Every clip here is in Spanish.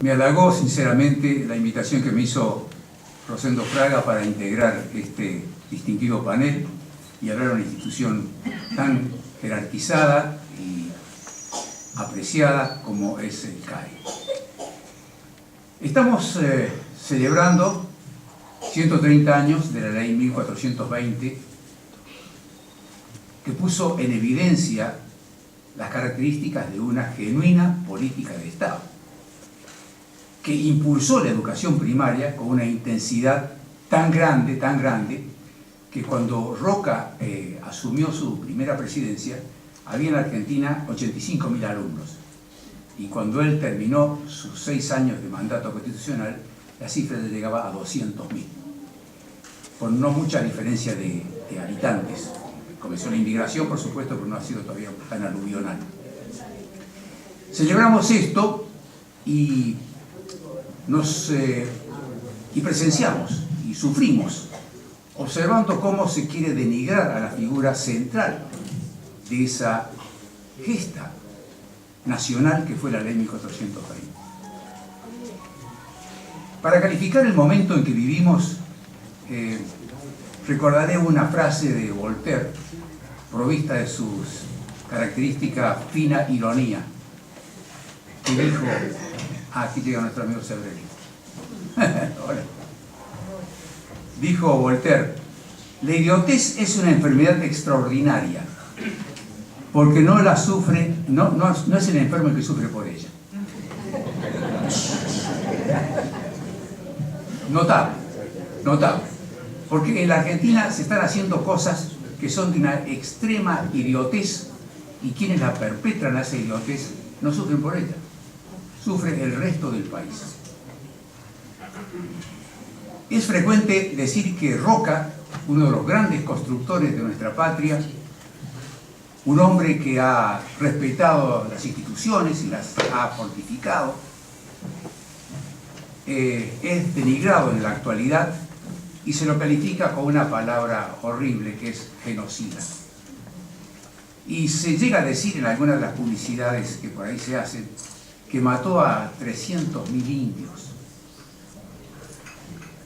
Me halagó sinceramente la invitación que me hizo Rosendo Fraga para integrar este distinguido panel y hablar de una institución tan jerarquizada y apreciada como es el CAE. Estamos celebrando 130 años de la ley 1420, que puso en evidencia las características de una genuina política de Estado, que impulsó la educación primaria con una intensidad tan grande, que cuando Roca asumió su primera presidencia, había en la Argentina 85.000 alumnos. Y cuando él terminó sus 6 años de mandato constitucional, la cifra llegaba a 200.000, con no mucha diferencia de habitantes. Comenzó la inmigración, por supuesto, pero no ha sido todavía tan aluvional. Celebramos esto y presenciamos y sufrimos, observando cómo se quiere denigrar a la figura central de esa gesta nacional que fue la ley 1420. Para calificar el momento en que vivimos, recordaré una frase de Voltaire, provista de su característica fina ironía, que dijo, aquí llega nuestro amigo Sebrelli. Hola. Dijo Voltaire: la idiotez es una enfermedad extraordinaria, porque no la sufre, no es el enfermo el que sufre por ella. Notable. Porque en la Argentina se están haciendo cosas que son de una extrema idiotez, y quienes la perpetran a esa idiotez no sufren por ella, sufre el resto del país. Es frecuente decir que Roca, uno de los grandes constructores de nuestra patria, un hombre que ha respetado las instituciones y las ha fortificado, es denigrado en la actualidad y se lo califica con una palabra horrible que es genocida. Y se llega a decir en algunas de las publicidades que por ahí se hacen que mató a 300.000 indios.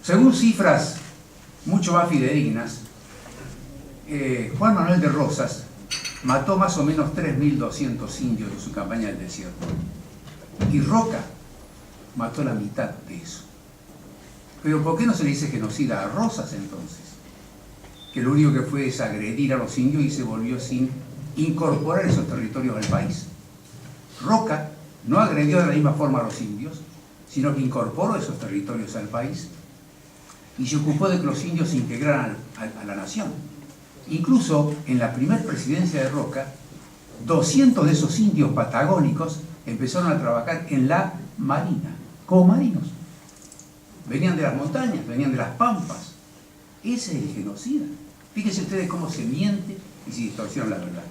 Según cifras mucho más fidedignas, Juan Manuel de Rosas mató más o menos 3.200 indios en su campaña del desierto. Y Roca mató la mitad de eso. Pero ¿por qué no se le dice genocida a Rosas entonces? Que lo único que fue es agredir a los indios y se volvió sin incorporar esos territorios al país. Roca no agredió de la misma forma a los indios, sino que incorporó esos territorios al país y se ocupó de que los indios se integraran a la nación. Incluso en la primera presidencia de Roca, 200 de esos indios patagónicos empezaron a trabajar en la marina, como marinos. Venían de las montañas, venían de las pampas. Ese es el genocida. Fíjense ustedes cómo se miente y se distorsiona la verdad.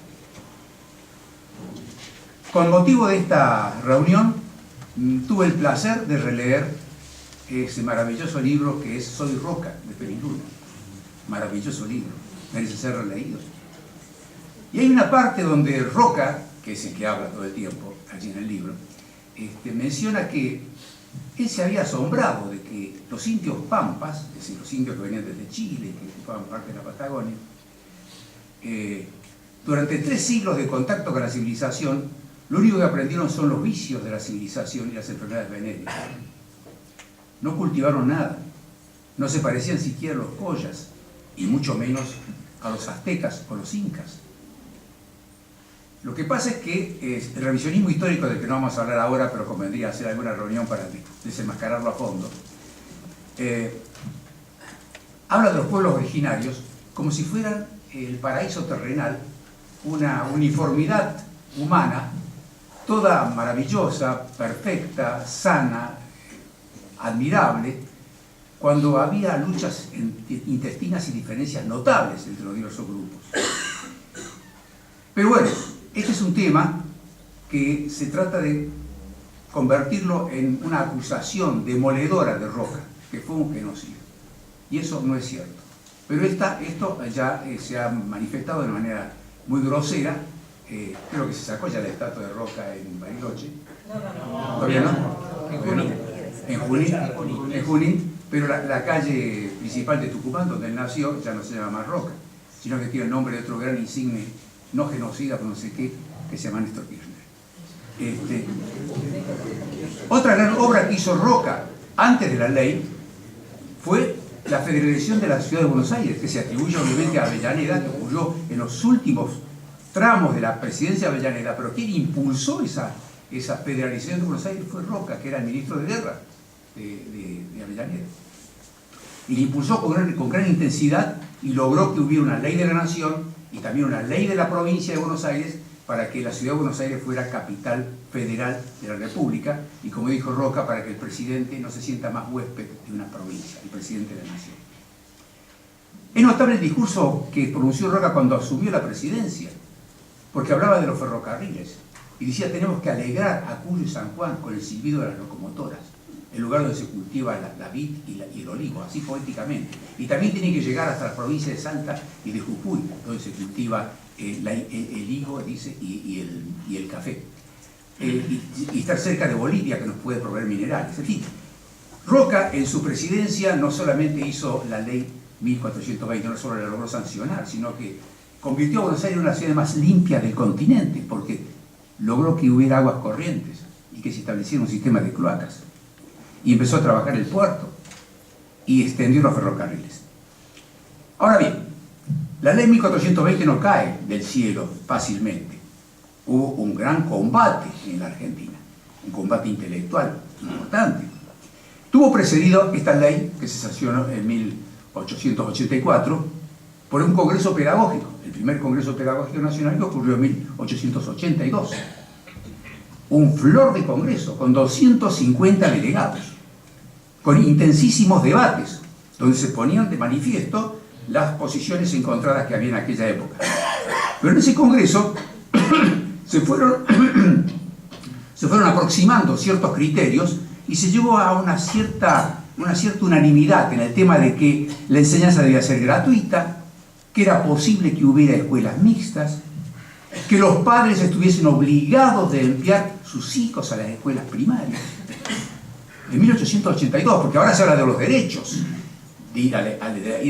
Con motivo de esta reunión, tuve el placer de releer ese maravilloso libro que es Soy Roca, de Periluna. Maravilloso libro, merece ser releído. Y hay una parte donde Roca, que es el que habla todo el tiempo allí en el libro, menciona que él se había asombrado de que los indios pampas, es decir, los indios que venían desde Chile, que formaban parte de la Patagonia, durante 3 siglos de contacto con la civilización, lo único que aprendieron son los vicios de la civilización y las enfermedades venéreas. No cultivaron nada, no se parecían siquiera a los collas, y mucho menos a los aztecas o los incas. Lo que pasa es que el revisionismo histórico, del que no vamos a hablar ahora, pero convendría hacer alguna reunión para desenmascararlo a fondo, habla de los pueblos originarios como si fueran el paraíso terrenal, una uniformidad humana, toda maravillosa, perfecta, sana, admirable, cuando había luchas intestinas y diferencias notables entre los diversos grupos. Pero bueno, este es un tema que se trata de convertirlo en una acusación demoledora de Roca, que fue un genocidio. Y eso no es cierto. Pero esto ya se ha manifestado de manera muy grosera. Creo que se sacó ya la estatua de Roca en Bariloche. No. ¿Todavía no? En Junín, pero la calle principal de Tucumán, donde él nació, ya no se llama más Roca, sino que tiene el nombre de otro gran insigne, no genocida, pero no sé qué, que se llama Néstor Kirchner. Otra gran obra que hizo Roca antes de la ley fue la federalización de la ciudad de Buenos Aires, que se atribuye obviamente a Avellaneda, que ocurrió en los últimos tramos de la presidencia de Avellaneda, pero quien impulsó esa federalización de Buenos Aires fue Roca, que era el ministro de Guerra de Avellaneda. Y la impulsó con gran intensidad y logró que hubiera una ley de la nación y también una ley de la provincia de Buenos Aires para que la ciudad de Buenos Aires fuera capital federal de la República y, como dijo Roca, para que el presidente no se sienta más huésped de una provincia, el presidente de la nación. Es notable el discurso que pronunció Roca cuando asumió la presidencia, porque hablaba de los ferrocarriles y decía: tenemos que alegrar a Cuyo y San Juan con el silbido de las locomotoras, el lugar donde se cultiva la vid y el olivo, así poéticamente. Y también tiene que llegar hasta la provincia de Salta y de Jujuy, donde se cultiva el higo, dice, y el café. Y estar cerca de Bolivia, que nos puede proveer minerales. En fin, Roca en su presidencia no solamente hizo la ley 1420, no solo la logró sancionar, sino que convirtió a Buenos Aires en una ciudad más limpia del continente, porque logró que hubiera aguas corrientes y que se estableciera un sistema de cloacas. Y empezó a trabajar el puerto y extendió los ferrocarriles. Ahora bien, la ley 1420 no cae del cielo fácilmente. Hubo un gran combate en la Argentina, un combate intelectual importante. Tuvo precedido esta ley, que se sancionó en 1884, por un congreso pedagógico, el primer congreso pedagógico nacional, que ocurrió en 1882. Un flor de congreso con 250 delegados, con intensísimos debates, donde se ponían de manifiesto las posiciones encontradas que había en aquella época. Pero en ese congreso se fueron aproximando ciertos criterios y se llegó a una cierta unanimidad en el tema de que la enseñanza debía ser gratuita, que era posible que hubiera escuelas mixtas, que los padres estuviesen obligados de enviar sus hijos a las escuelas primarias. En 1882, porque ahora se habla de los derechos de ir a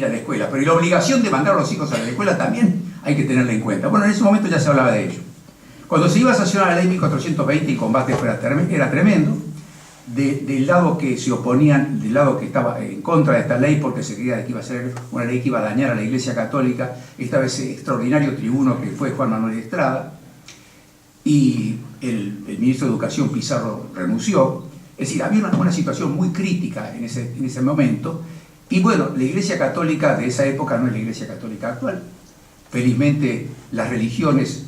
la escuela, pero y la obligación de mandar a los hijos a la escuela también hay que tenerla en cuenta. Bueno, en ese momento ya se hablaba de ello. Cuando se iba a sancionar la ley 1420, el combate era tremendo. Del lado que se oponían, del lado que estaba en contra de esta ley, porque se creía que iba a ser una ley que iba a dañar a la Iglesia Católica, estaba ese extraordinario tribuno que fue Juan Manuel Estrada, y el ministro de Educación, Pizarro, renunció. Es decir, había una situación muy crítica en ese momento, y bueno, la Iglesia Católica de esa época no es la Iglesia Católica actual. Felizmente las religiones,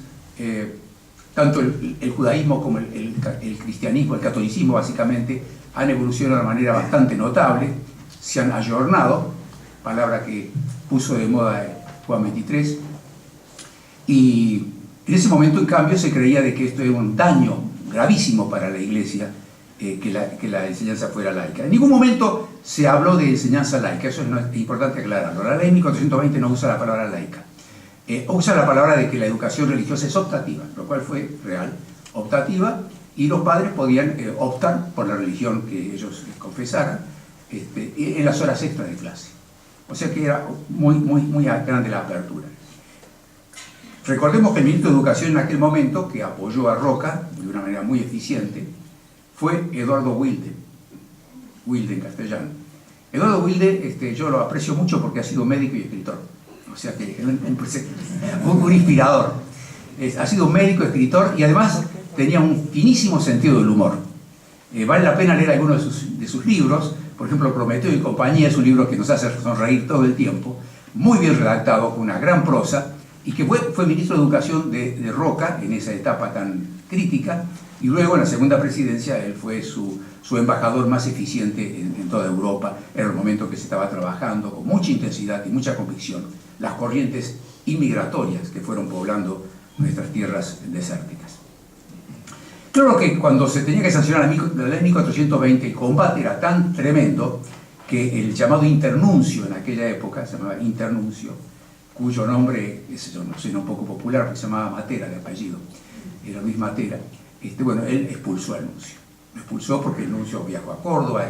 tanto el judaísmo como el cristianismo, el catolicismo básicamente, han evolucionado de una manera bastante notable, se han ayornado, palabra que puso de moda Juan XXIII, y en ese momento en cambio se creía de que esto era un daño gravísimo para la Iglesia, que la enseñanza fuera laica. En ningún momento se habló de enseñanza laica, eso es importante aclararlo. La ley 1420 no usa la palabra laica. Usa la palabra de que la educación religiosa es optativa, lo cual fue real, optativa, y los padres podían optar por la religión que ellos confesaran en las horas extras de clase. O sea que era muy grande la apertura. Recordemos que el ministro de Educación en aquel momento, que apoyó a Roca de una manera muy eficiente, fue Eduardo Wilde en castellano. Eduardo Wilde, yo lo aprecio mucho porque ha sido médico y escritor. O sea que un inspirador. Ha sido médico, escritor y además tenía un finísimo sentido del humor. Vale la pena leer algunos de sus libros. Por ejemplo, Prometeo y compañía es un libro que nos hace sonreír todo el tiempo, muy bien redactado, con una gran prosa, y que fue ministro de Educación de Roca en esa etapa tan crítica, y luego en la segunda presidencia él fue su embajador más eficiente en toda Europa, en el momento que se estaba trabajando con mucha intensidad y mucha convicción las corrientes inmigratorias que fueron poblando nuestras tierras desérticas. Claro que cuando se tenía que sancionar la ley 1420, el combate era tan tremendo que el llamado internuncio en aquella época, se llamaba internuncio, cuyo nombre es, yo no sé, un poco popular, porque se llamaba Matera de apellido, era Luis Matera. Bueno, él expulsó al nuncio. Lo expulsó porque el nuncio viajó a Córdoba,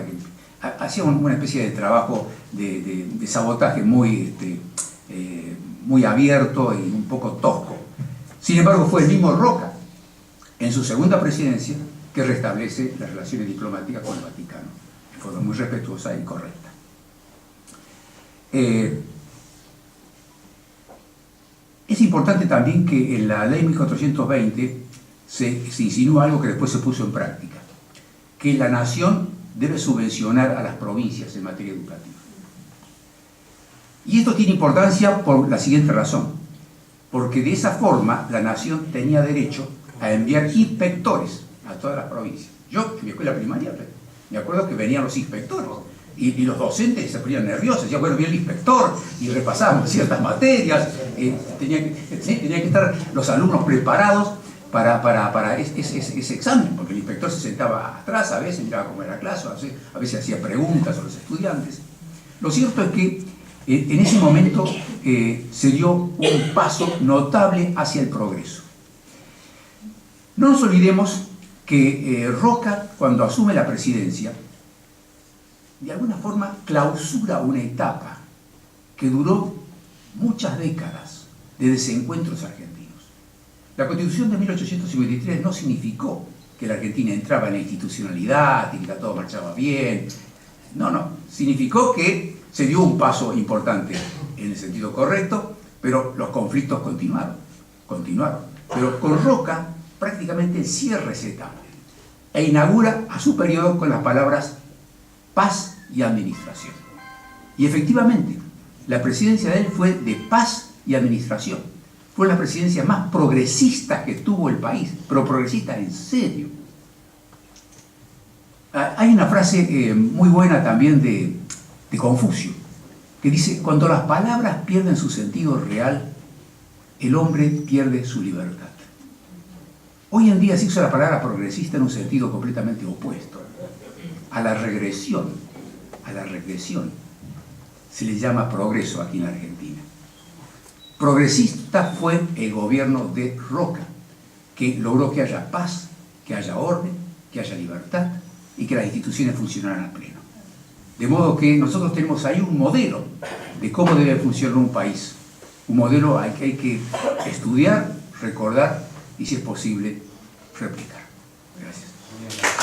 hacía una especie de trabajo de sabotaje muy abierto y un poco tosco. Sin embargo, fue el mismo Roca, en su segunda presidencia, que restablece las relaciones diplomáticas con el Vaticano, de forma muy respetuosa y correcta. Es importante también que en la ley 1420 se insinúa algo que después se puso en práctica, que la nación debe subvencionar a las provincias en materia educativa. Y esto tiene importancia por la siguiente razón, porque de esa forma la nación tenía derecho a enviar inspectores a todas las provincias. Yo, en mi escuela primaria, me acuerdo que venían los inspectores, y los docentes se ponían nerviosos, decían, bueno, viene el inspector, y repasábamos ciertas materias, tenían que estar los alumnos preparados para ese examen, porque el inspector se sentaba atrás, a veces miraba cómo era la clase, a veces hacía preguntas a los estudiantes. Lo cierto es que en ese momento se dio un paso notable hacia el progreso. No nos olvidemos que Roca, cuando asume la presidencia, de alguna forma clausura una etapa que duró muchas décadas de desencuentros argentinos. La Constitución de 1853 no significó que la Argentina entraba en la institucionalidad y que todo marchaba bien. No, significó que se dio un paso importante en el sentido correcto, pero los conflictos continuaron. Pero con Roca prácticamente cierra esa etapa e inaugura a su periodo con las palabras paz y administración. Y efectivamente, la presidencia de él fue de paz y administración. Fue la presidencia más progresista que tuvo el país, pero progresista en serio. Hay una frase muy buena también de Confucio, que dice, cuando las palabras pierden su sentido real, el hombre pierde su libertad. Hoy en día se usa la palabra progresista en un sentido completamente opuesto. A la regresión se le llama progreso aquí en la Argentina. Progresista fue el gobierno de Roca, que logró que haya paz, que haya orden, que haya libertad y que las instituciones funcionaran a pleno. De modo que nosotros tenemos ahí un modelo de cómo debe funcionar un país. Un modelo que hay que estudiar, recordar y, si es posible, replicar. Gracias.